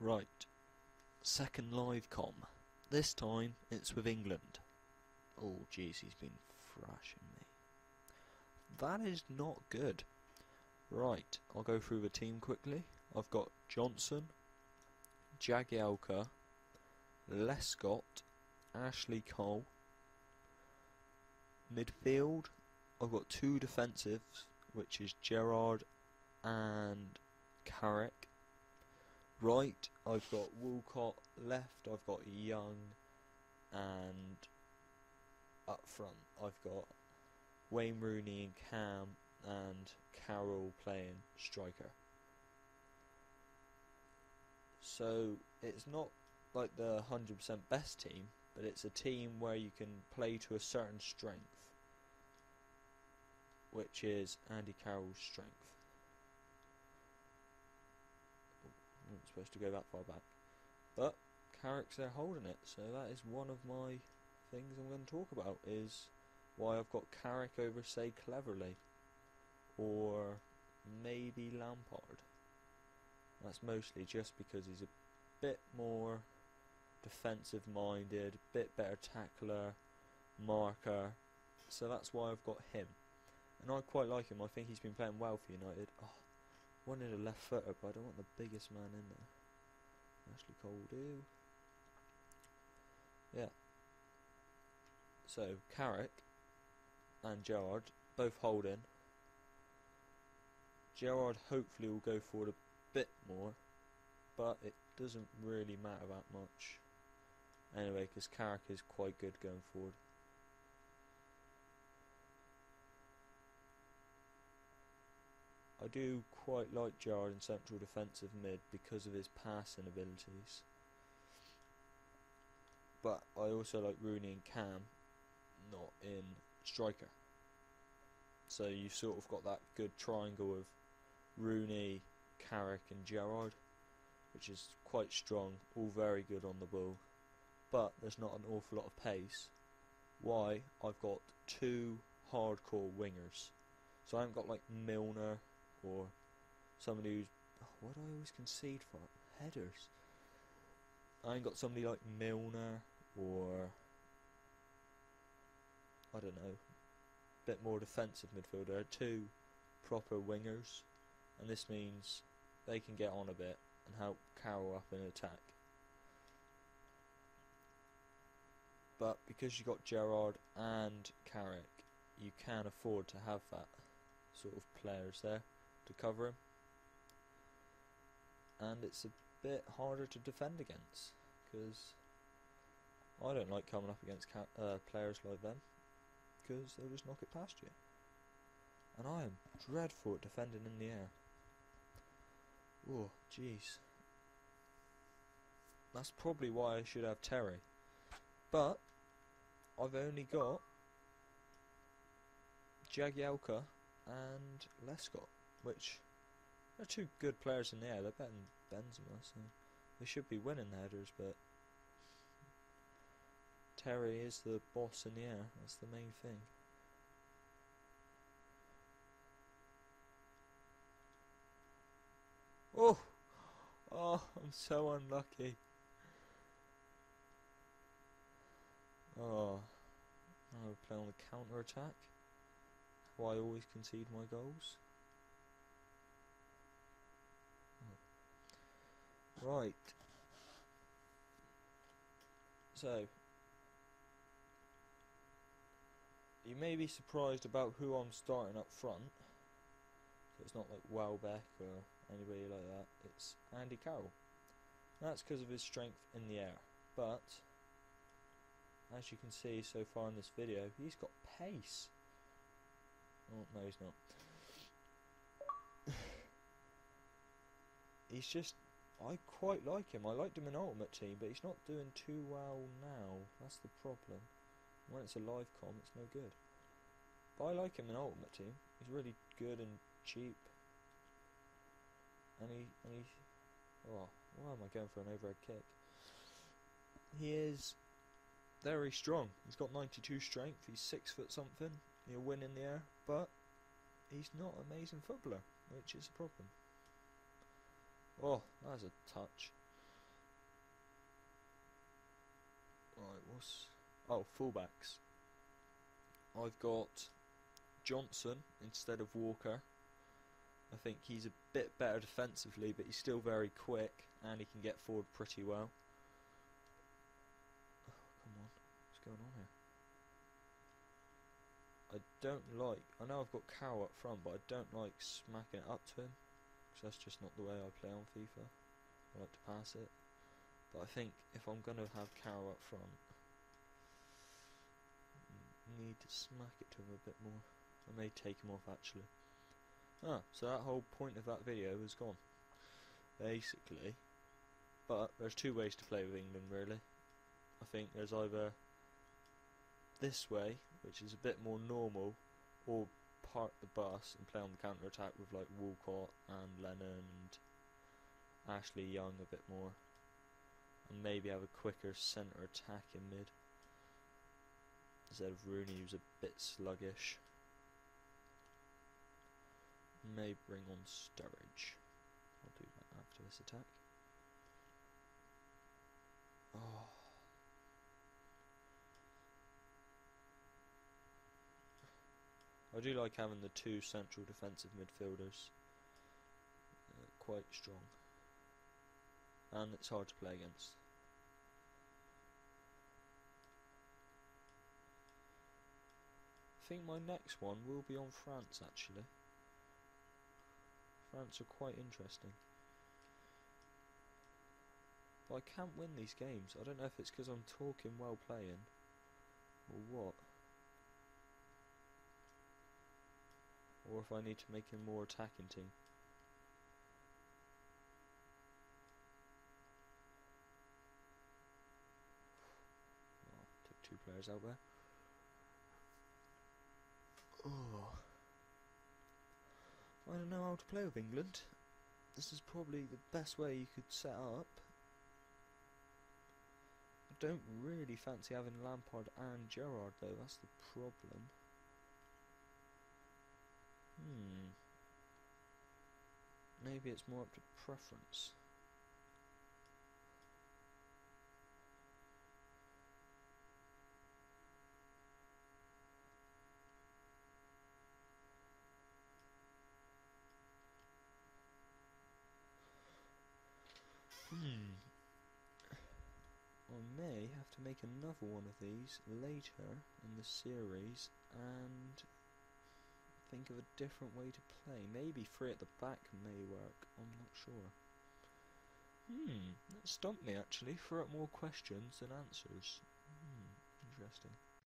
Right, second live com. This time it's with England. Oh jeez, he's been thrashing me. That is not good. Right, I'll go through the team quickly. I've got Johnson, Jagielka, Lescott, Ashley Cole. Midfield, I've got two defensives, which is Gerrard and Carrick. Right, I've got Walcott. Left, I've got Young. And up front, I've got Wayne Rooney and Cam and Carroll playing striker. So it's not like the 100% best team, but it's a team where you can play to a certain strength, which is Andy Carroll's strength. I'm not supposed to go that far back, but Carrick's there holding it, so that is one of my things I'm going to talk about, is why I've got Carrick over, say, Cleverley, or maybe Lampard. That's mostly just because he's a bit more defensive minded, a bit better tackler, marker, so that's why I've got him. And I quite like him. I think he's been playing well for United. Oh, wanted a left footer, but I don't want the biggest man in there. Ashley Cole will do. Yeah. So Carrick and Gerrard both holding. Gerrard hopefully will go forward a bit more, but it doesn't really matter that much anyway, because Carrick is quite good going forward. I do quite like Gerrard in central defensive mid because of his passing abilities, but I also like Rooney and Cam not in striker. So you've sort of got that good triangle of Rooney, Carrick and Gerrard, which is quite strong, all very good on the ball, but there's not an awful lot of pace. Why? I've got two hardcore wingers. So I haven't got like Milner or somebody who's... Oh, what do I always concede for? Headers. I ain't got somebody like Milner or... I don't know, a bit more defensive midfielder. Two proper wingers, and this means they can get on a bit and help Carroll up in attack. But because you've got Gerrard and Carrick, you can afford to have that sort of players there to cover him, and it's a bit harder to defend against, because I don't like coming up against players like them, because they'll just knock it past you, and I am dreadful at defending in the air. Oh jeez, that's probably why I should have Terry, but I've only got Jagielka and Lescott, which are two good players in the air. They're better than Benzema, so they should be winning the headers, but Terry is the boss in the air. That's the main thing. Oh! Oh, I'm so unlucky. Oh, now we play on the counter attack. How I always concede my goals. Oh. Right. So, you may be surprised about who I'm starting up front. So it's not like Welbeck or anybody like that. It's Andy Carroll. That's because of his strength in the air. But as you can see so far in this video, he's got pace. Oh, no, he's not. He's just... I quite like him. I liked him in Ultimate Team, but he's not doing too well now. That's the problem. When it's a live com, it's no good. But I like him in Ultimate Team. He's really good and cheap. And he... Oh, why am I going for an overhead kick? He is very strong. He's got 92 strength. He's 6 foot something. He'll win in the air, but he's not an amazing footballer, which is a problem. Oh, that's a touch. Right, what's... Oh, fullbacks. I've got Johnson instead of Walker. I think he's a bit better defensively, but he's still very quick, and he can get forward pretty well. Oh, come on, what's going on here? I don't like... I know I've got Carroll up front, but I don't like smacking it up to him, because that's just not the way I play on FIFA. I like to pass it. But I think if I'm going to have Carroll up front, I need to smack it to him a bit more. I may take him off actually. So that whole point of that video is gone, basically. But there's two ways to play with England really. I think there's either this way, which is a bit more normal, or park the bus and play on the counter attack with like Walcott and Lennon and Ashley Young a bit more, and maybe have a quicker centre attack in mid instead of Rooney, who's a bit sluggish. May bring on Sturridge. I'll do that after this attack. Oh. I do like having the two central defensive midfielders. Quite strong. And it's hard to play against. I think my next one will be on France actually. France are quite interesting. But I can't win these games. I don't know if it's because I'm talking well playing or what. Or if I need to make a more attacking team. Oh, took two players out there. Oh. I don't know how to play with England. This is probably the best way you could set up. I don't really fancy having Lampard and Gerrard though, that's the problem. Maybe it's more up to preference. I may have to make another one of these later in the series and think of a different way to play. Maybe three at the back may work, I'm not sure. That stumped me actually. Threw up more questions than answers. Interesting.